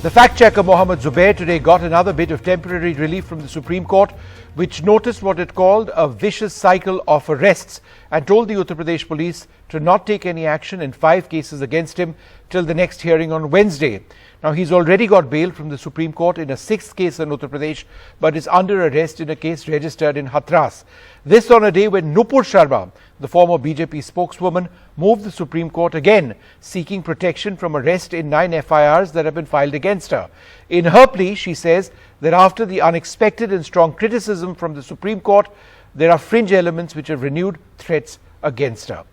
The fact-checker Mohammed Zubair today got another bit of temporary relief from the Supreme Court, which noticed what it called a vicious cycle of arrests and told the Uttar Pradesh police to not take any action in 5 cases against him till the next hearing on Wednesday. Now, he's already got bail from the Supreme Court in a 6th case in Uttar Pradesh, but is under arrest in a case registered in Hathras. This on a day when Nupur Sharma, the former BJP spokeswoman, moved the Supreme Court again, seeking protection from arrest in 9 FIRs that have been filed against her. In her plea, she says that after the unexpected and strong criticism from the Supreme Court, there are fringe elements which have renewed threats against her.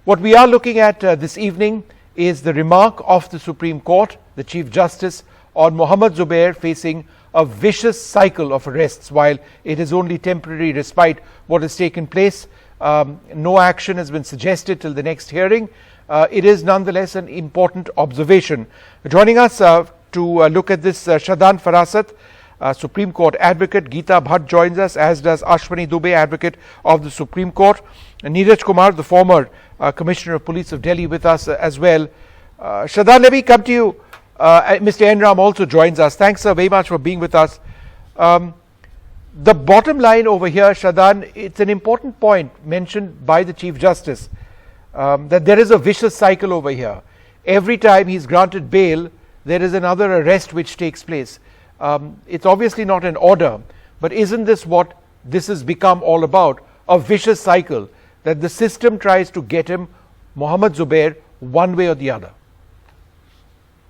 What we are looking at this evening is the remark of the Supreme Court, the Chief Justice, on Mohammed Zubair facing a vicious cycle of arrests. While it is only temporary respite what has taken place, no action has been suggested till the next hearing. It is nonetheless an important observation. Joining us to look at this, Shadan Farasat, Supreme Court advocate. Geeta Bhatt joins us, as does Ashwini Dubey, advocate of the Supreme Court. And Neeraj Kumar, the former Commissioner of Police of Delhi, with us as well. Shadan, let me come to you. Mr. N. Ram also joins us. Thanks very much for being with us. The bottom line over here, Shadan, it's an important point mentioned by the Chief Justice, that there is a vicious cycle over here. Every time he's granted bail, there is another arrest which takes place. It's obviously not an order, but isn't this what this has become all about? A vicious cycle that the system tries to get him, Mohammed Zubair, one way or the other.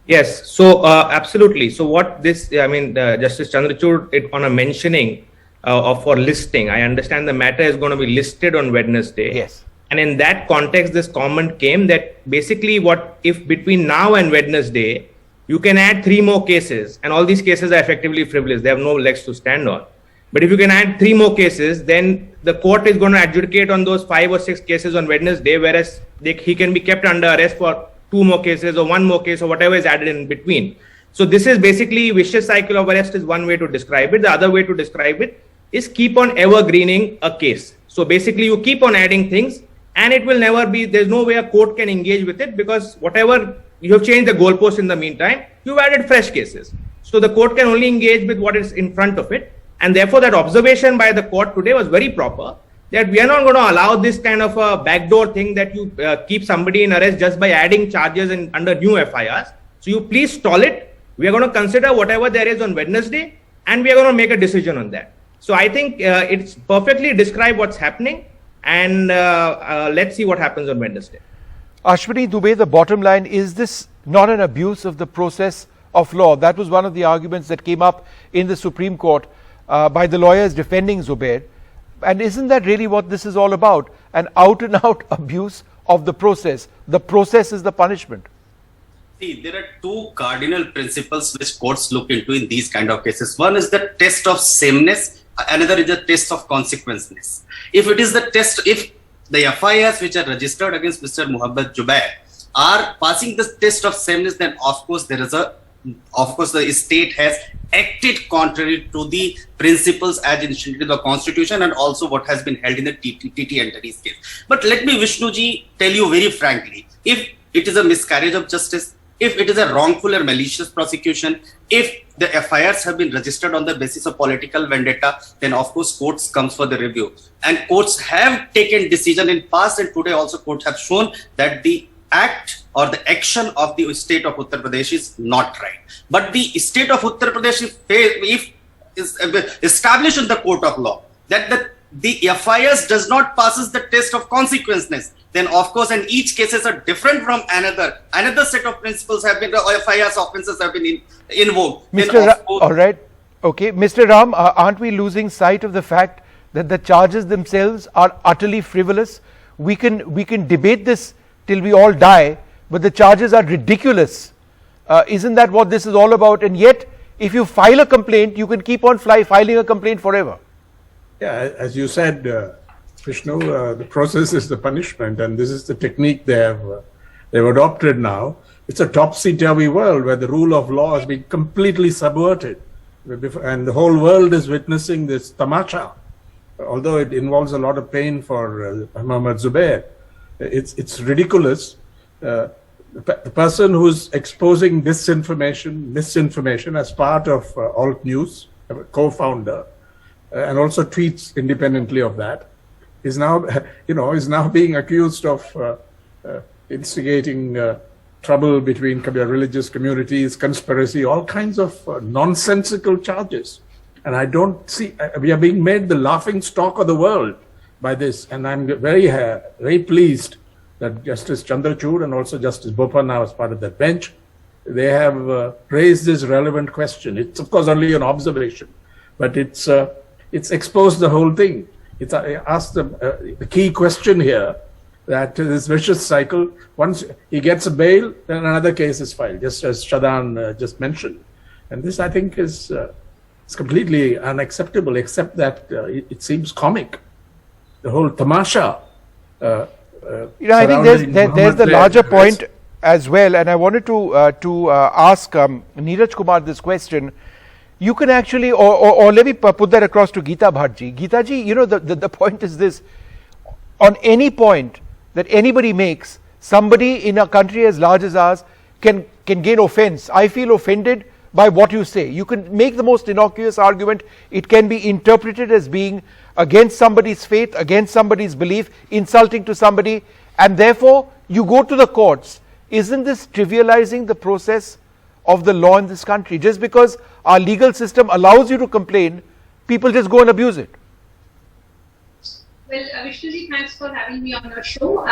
Yes, so absolutely. So what this, Justice Chandrachud, on a mentioning for listing, I understand the matter is going to be listed on Wednesday. Yes. And in that context, this comment came that basically what if between now and Wednesday, you can add 3 more cases, and all these cases are effectively frivolous. They have no legs to stand on. But if you can add 3 more cases, then the court is going to adjudicate on those 5 or 6 cases on Wednesday, whereas he can be kept under arrest for 2 more cases or 1 more case or whatever is added in between. So this is basically vicious cycle of arrest is one way to describe it. The other way to describe it is keep on evergreening a case. So basically you keep on adding things and it will never be, there's no way a court can engage with it because whatever, you have changed the goalpost in the meantime, you've added fresh cases. So the court can only engage with what is in front of it. And therefore that observation by the court today was very proper, that we are not going to allow this kind of a backdoor thing that you keep somebody in arrest just by adding charges under new FIRs. So you please stall it. We are going to consider whatever there is on Wednesday and we are going to make a decision on that. So I think it's perfectly described what's happening and let's see what happens on Wednesday. Ashwini Dubey, the bottom line, is this not an abuse of the process of law? That was one of the arguments that came up in the Supreme Court by the lawyers defending Zubair. And isn't that really what this is all about? An out-and-out abuse of the process. The process is the punishment. See, there are 2 cardinal principles which courts look into in these kind of cases. One is the test of sameness. Another is the test of consequenceness. If it is the test, if the FIRs which are registered against Mr. Mohammed Zubair are passing the test of sameness, then of course the state has acted contrary to the principles as instituted in the constitution and also what has been held in the TT Anthony's case. But let me, Vishnuji, tell you very frankly, if it is a miscarriage of justice, if it is a wrongful or malicious prosecution, if the FIRs have been registered on the basis of political vendetta, then of course courts comes for the review. And courts have taken decision in past and today also courts have shown that the act or the action of the state of Uttar Pradesh is not right. But the state of Uttar Pradesh is established in the court of law that the FIRs does not passes the test of consequenceness, then of course, and each cases are different from another set of principles have been, FIRs offenses have been invoked. All right. Okay. Mr. Ram, aren't we losing sight of the fact that the charges themselves are utterly frivolous? We can debate this till we all die, but the charges are ridiculous. Isn't that what this is all about? And yet, if you file a complaint, you can keep on filing a complaint forever. Yeah, as you said, Vishnu, the process is the punishment, and this is the technique they've adopted now. It's a topsy-turvy world where the rule of law has been completely subverted, and the whole world is witnessing this tamacha. Although it involves a lot of pain for Mohammed Zubair, it's ridiculous. the person who's exposing misinformation as part of Alt News, co-founder, and also tweets independently of that, is now, is now being accused of instigating trouble between religious communities, conspiracy, all kinds of nonsensical charges. And I don't see, we are being made the laughing stock of the world by this. And I'm very pleased that Justice Chandrachud and also Justice Bopanna, as part of that bench, they have raised this relevant question. It's of course only an observation, but it's exposed the whole thing. It's asked the key question here, that this vicious cycle, once he gets a bail, then another case is filed, just as Shadan just mentioned. And this, I think, is completely unacceptable, except that it seems comic. The whole tamasha. I think there's the larger point as well, and I wanted to ask Neeraj Kumar this question. You can actually, or let me put that across to Geeta Bhattji. Geeta ji, the point is this: on any point that anybody makes, somebody in a country as large as ours can gain offense. I feel offended by what you say. You can make the most innocuous argument. It can be interpreted as being against somebody's faith, against somebody's belief, insulting to somebody, and therefore you go to the courts. Isn't this trivializing the process of the law in this country? Just because our legal system allows you to complain, people just go and abuse it. Well, Vishnuji, thanks for having me on your show.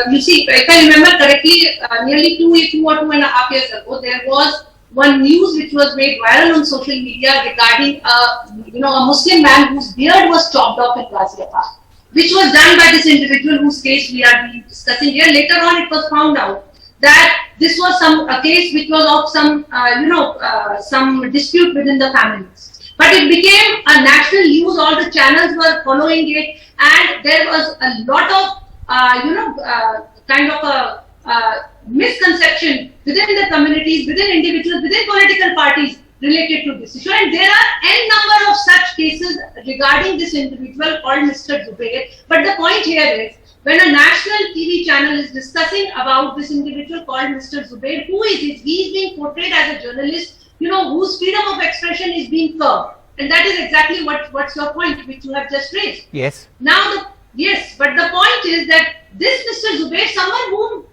You see, if I remember correctly, nearly 2 or 2.5 years ago, there was one news which was made viral on social media regarding a Muslim man whose beard was chopped off in Ghaziabad, which was done by this individual whose case we are discussing here. Later on, it was found out that this was a case which was of some dispute within the families. But it became a national news. All the channels were following it, and there was a lot of misconception within the communities, within individuals, within political parties related to this issue. And there are n number of such cases regarding this individual called Mr. Zubair. But the point here is, when a national TV channel is discussing about this individual called Mr. Zubair, who is he? He is being portrayed as a journalist, whose freedom of expression is being curbed. And that is exactly what's your point, which you have just raised. Yes. Yes, but the point is that this Mr. Zubair, someone whom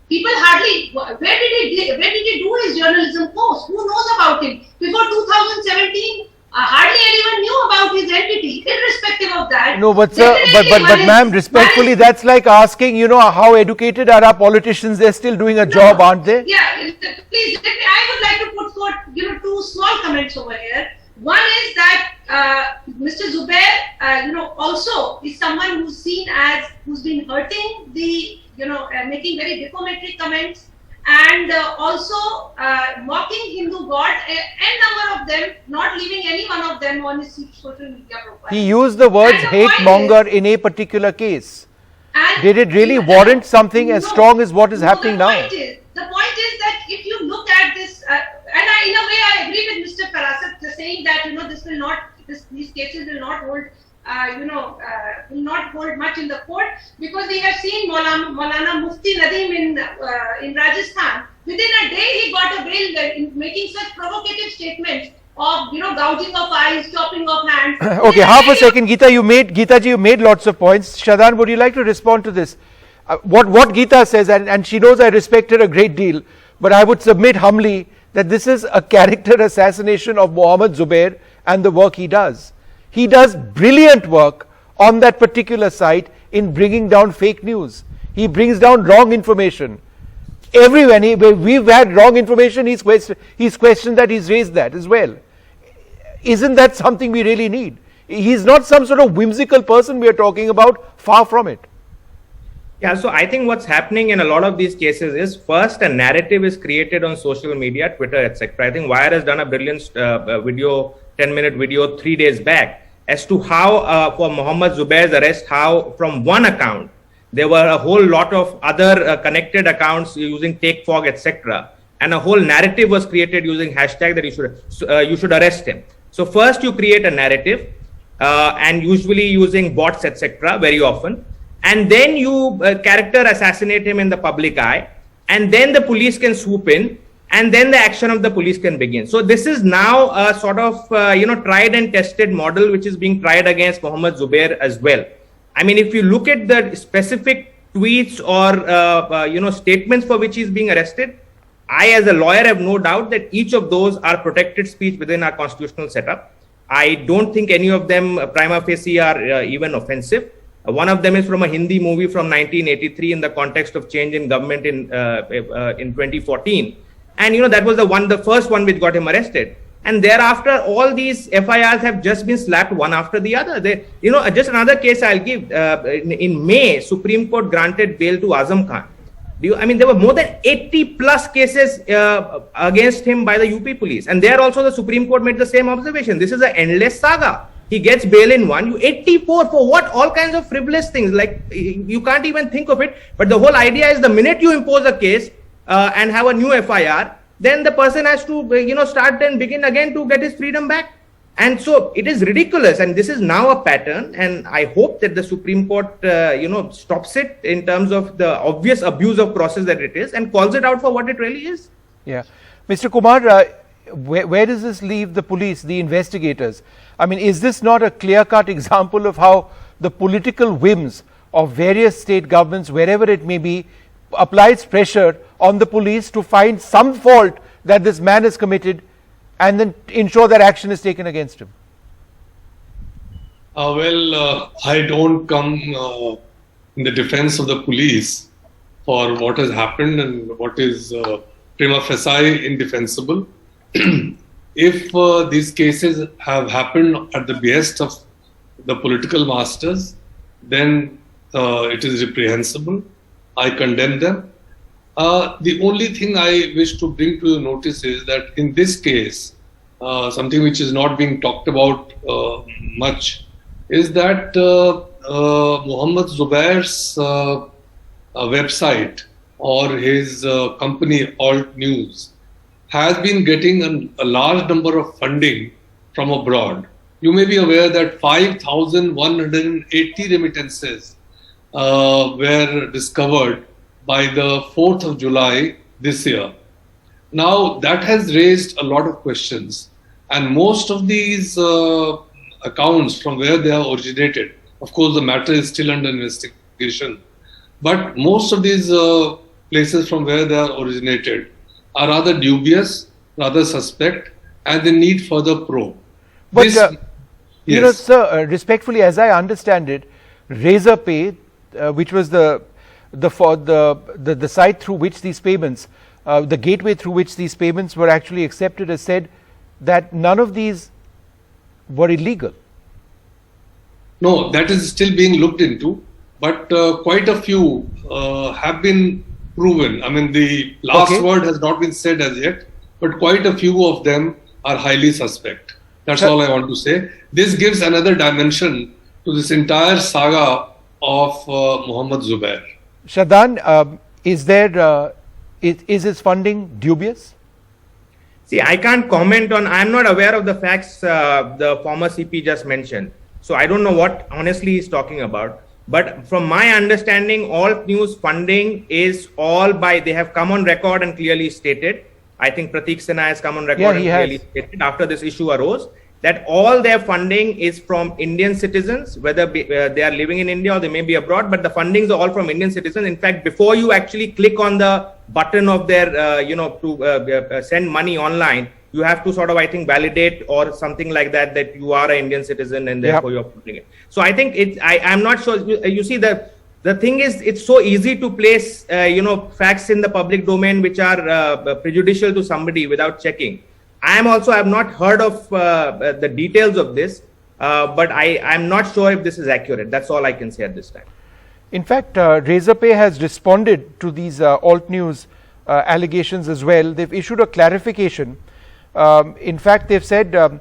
people hardly, where did he do his journalism course? Who knows about him? Before 2017, hardly anyone knew about his entity, irrespective of that. No, but sir, but ma'am, respectfully, that's like asking, how educated are our politicians? They're still doing a job, aren't they? Yeah, please, I would like to put forth, 2 small comments over here. One is that Mr. Zubair, also is someone who's seen as, who's been hurting the, making very defamatory comments, and also mocking Hindu God, a number of them, not leaving any one of them on his social media profile. He used the words hate monger in a particular case. Did it really warrant something as strong as what is happening now? The point is that if you look at this, and in a way I agree with Mr. Parasat saying that this will not, these cases will not hold, will not hold much in the court, because we have seen Maulana Mufti Nadeem in Rajasthan. Within a day he got a bail making such provocative statements of gouging of eyes, chopping of hands. Okay, half a second, Geeta. You made lots of points. Shadan, would you like to respond to this? What Geeta says, and she knows I respect her a great deal, but I would submit humbly that this is a character assassination of Mohammed Zubair and the work he does. He does brilliant work on that particular site in bringing down fake news. He brings down wrong information. Everywhere we've had wrong information, he's questioned that, he's raised that as well. Isn't that something we really need? He's not some sort of whimsical person we are talking about, far from it. Yeah, so I think what's happening in a lot of these cases is, first, a narrative is created on social media, Twitter, etc. I think Wire has done a brilliant 10-minute video 3 days back as to how, for Mohammed Zubair's arrest, how from one account, there were a whole lot of other connected accounts using take fog, etc. And a whole narrative was created using hashtag that you should arrest him. So first you create a narrative, and usually using bots, etc. very often. And then you character assassinate him in the public eye. and then the police can swoop in, and then the action of the police can begin. So this is now a sort of tried and tested model which is being tried against Mohammed Zubair as well. I mean, if you look at the specific tweets or statements for which he is being arrested, I as a lawyer have no doubt that each of those are protected speech within our constitutional setup. I don't think any of them prima facie are even offensive. One of them is from a Hindi movie from 1983 in the context of change in government in 2014. And that was the first one which got him arrested. And thereafter, all these FIRs have just been slapped one after the other. Just another case I'll give. In May, Supreme Court granted bail to Azam Khan. There were more than 80 plus cases against him by the UP police. And there also the Supreme Court made the same observation. This is an endless saga. He gets bail in one, 84 for what? All kinds of frivolous things. Like, you can't even think of it. But the whole idea is the minute you impose a case and have a new FIR, then the person has to, start and begin again to get his freedom back. And so it is ridiculous. And this is now a pattern. And I hope that the Supreme Court, stops it in terms of the obvious abuse of process that it is and calls it out for what it really is. Yeah. Mr. Kumar, where does this leave the police, the investigators? I mean, is this not a clear-cut example of how the political whims of various state governments, wherever it may be, applies pressure on the police to find some fault that this man has committed and then ensure that action is taken against him? I don't come in the defense of the police for what has happened and what is prima facie indefensible. If these cases have happened at the behest of the political masters, then it is reprehensible. I condemn them. The only thing I wish to bring to your notice is that in this case, something which is not being talked about much is that Mohammed Zubair's website or his company Alt News has been getting a large number of funding from abroad. You may be aware that 5,180 remittances were discovered by the 4th of July this year. Now, that has raised a lot of questions. And most of these accounts from where they have originated, of course, the matter is still under investigation. But most of these places from where they are originated are rather dubious, rather suspect, and they need further probe. But, yes. Sir, respectfully, as I understand it, Razorpay, which was the site through which these payments, the gateway through which these payments were actually accepted, has said that none of these were illegal. No, that is still being looked into, but quite a few have been proven. I mean, the last word has not been said as yet, but quite a few of them are highly suspect. That's all I want to say. This gives another dimension to this entire saga of Mohammed Zubair. Shadan, is his funding dubious? See, I can't comment on, I'm not aware of the facts the former CP just mentioned. So I don't know what honestly he's talking about. But from my understanding, Alt News funding is all they have come on record and clearly stated. I think Prateek Sinha has come on record and clearly stated after this issue arose that all their funding is from Indian citizens, whether they are living in India or they may be abroad, but the fundings are all from Indian citizens. In fact, before you actually click on the button of their, to send money online, you have to sort of, I think, validate or something like that you are an Indian citizen and therefore you're putting it. So I think I'm not sure. You see, the thing is, it's so easy to place, facts in the public domain which are prejudicial to somebody without checking. I have not heard of the details of this, but I'm not sure if this is accurate. That's all I can say at this time. In fact, Razorpay has responded to these Alt News allegations as well. They've issued a clarification. In fact, they've said,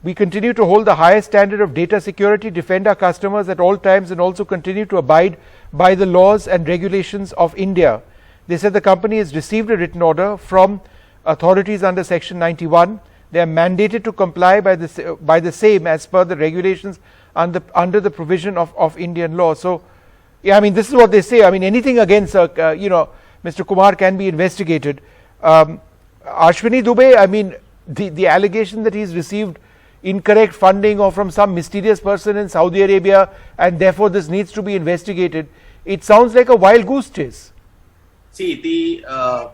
we continue to hold the highest standard of data security, defend our customers at all times, and also continue to abide by the laws and regulations of India. They said the company has received a written order from authorities under Section 91. They are mandated to comply by the same as per the regulations under the provision of Indian law. So, yeah, I mean, this is what they say. I mean, anything against, Mr. Mr. Kumar can be investigated. Ashwini Dubey, I mean, the allegation that he's received incorrect funding or from some mysterious person in Saudi Arabia and therefore this needs to be investigated, it sounds like a wild goose chase. See, the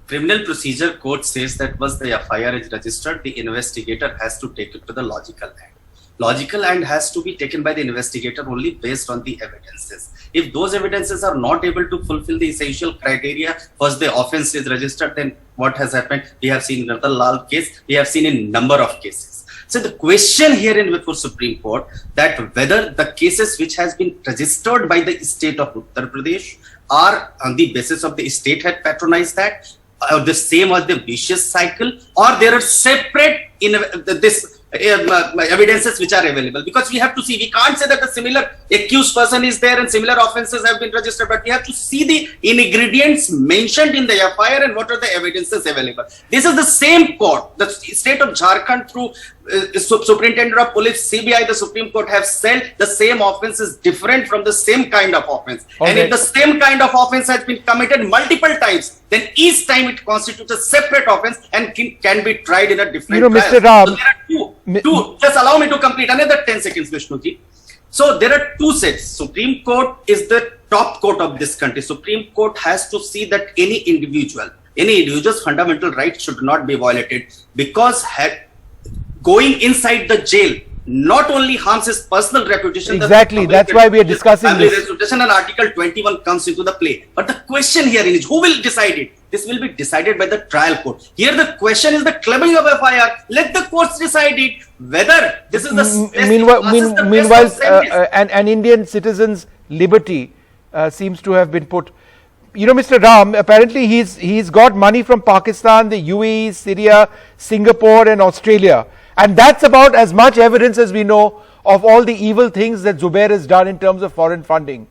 Criminal Procedure Code says that once the FIR is registered, the investigator has to take it to the logical end. Logical end has to be taken by the investigator only based on the evidences. If those evidences are not able to fulfill the essential criteria, first the offense is registered, then what has happened? We have seen in the Lal case, we have seen in number of cases. So the question here in Nupur Supreme Court, that whether the cases which has been registered by the state of Uttar Pradesh are on the basis of the state had patronized that, or the same as the vicious cycle, or there are separate evidences which are available, because we have to see, we can't say that a similar accused person is there and similar offences have been registered, but we have to see the ingredients mentioned in the FIR and what are the evidences available. This is the same court, the state of Jharkhand through Superintendent of Police, CBI, the Supreme Court have said the same offence is different from the same kind of offence. Okay. And if the same kind of offence has been committed multiple times, then each time it constitutes a separate offence and can be tried in a different trial. Mr. Ram, so there are two. Just allow me to complete another 10 seconds, Vishnuji. So there are two sets. Supreme Court is the top court of this country. Supreme Court has to see that any individual's fundamental rights should not be violated, because going inside the jail not only harms his personal reputation. Exactly, that's why we are discussing this. Reputation and Article 21 comes into the play. But the question here is, who will decide it? This will be decided by the trial court. Here the question is the claiming of FIR. Let the courts decide it, whether this is the meanwhile, an Indian citizen's liberty seems to have been put. You know, Mr. Ram, apparently he's got money from Pakistan, the UAE, Syria, Singapore and Australia. And that's about as much evidence as we know of all the evil things that Zubair has done in terms of foreign funding.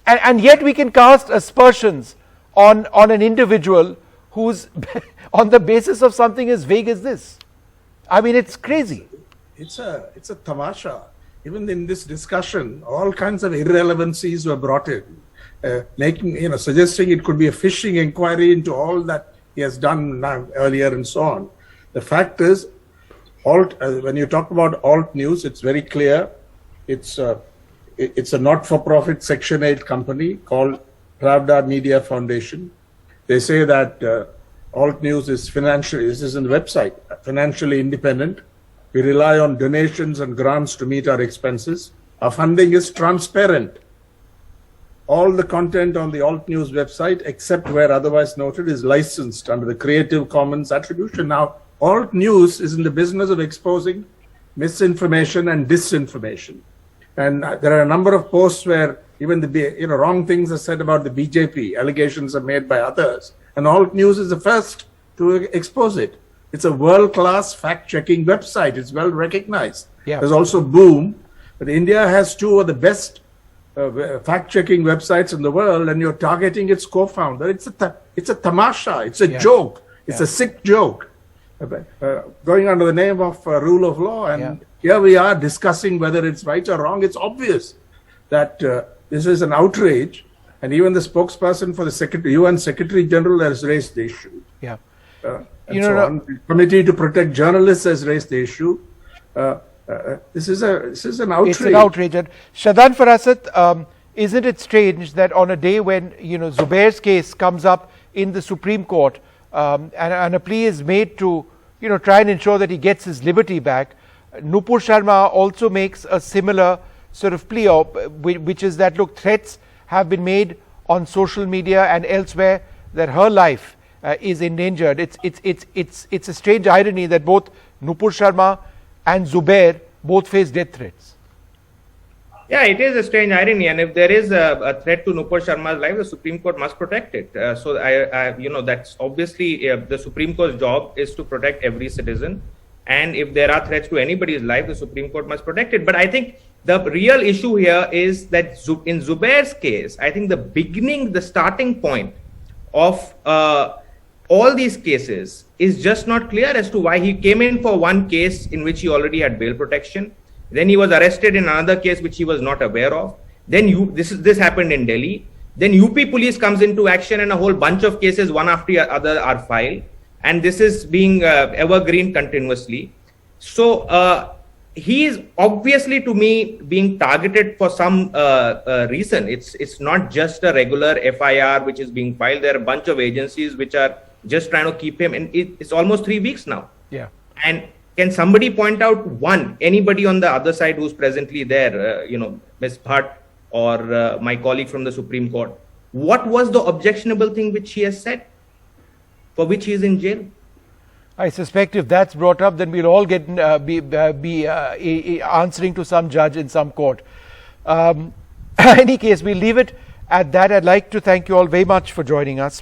And yet we can cast aspersions on an individual who's on the basis of something as vague as this. I mean, it's crazy. It's a tamasha. Even in this discussion, all kinds of irrelevancies were brought in, suggesting it could be a fishing inquiry into all that he has done earlier and so on. The fact is, when you talk about alt news, it's very clear. It's a not-for-profit Section 8 company called Pravda Media Foundation. They say that alt news is financially, this is in the website, financially independent. We rely on donations and grants to meet our expenses. Our funding is transparent. All the content on the alt news website, except where otherwise noted, is licensed under the Creative Commons attribution. Now, alt news is in the business of exposing misinformation and disinformation. And there are a number of posts where even the wrong things are said about the BJP, allegations are made by others, and alt news is the first to expose it. It's a world-class fact-checking website. It's well recognized. Yeah. There's also Boom, but India has two of the best fact-checking websites in the world, and you're targeting its co-founder. It's a tamasha. It's a joke. It's a sick joke. Going under the name of rule of law, and here we are discussing whether it's right or wrong. It's obvious that this is an outrage, and even the spokesperson for the UN Secretary General has raised the issue. Yeah, the Committee to Protect Journalists has raised the issue. This is an outrage. It's an outrage. And Shadan Farasat, isn't it strange that on a day when Zubair's case comes up in the Supreme Court, and a plea is made to try and ensure that he gets his liberty back, Nupur Sharma also makes a similar sort of plea, which is that, look, threats have been made on social media and elsewhere that her life is endangered. It's a strange irony that both Nupur Sharma and Zubair both face death threats. Yeah, it is a strange irony, and if there is a threat to Nupur Sharma's life, the Supreme Court must protect it. So that's obviously the Supreme Court's job is to protect every citizen, and if there are threats to anybody's life, the Supreme Court must protect it. But I think the real issue here is that in Zubair's case, I think the starting point of all these cases is just not clear as to why he came in for one case in which he already had bail protection. Then he was arrested in another case which he was not aware of. Then this happened in Delhi. Then UP police comes into action and a whole bunch of cases, one after the other, are filed. And this is being evergreen continuously. So he is obviously, to me, being targeted for some reason. It's not just a regular FIR which is being filed. There are a bunch of agencies which are just trying to keep him. And it's almost 3 weeks now. Yeah. And can somebody point out anybody on the other side who's presently there, Ms. Bhatt or my colleague from the Supreme Court, what was the objectionable thing which he has said, for which he is in jail? I suspect if that's brought up, then we'll all get be answering to some judge in some court. In any case, we'll leave it at that. I'd like to thank you all very much for joining us.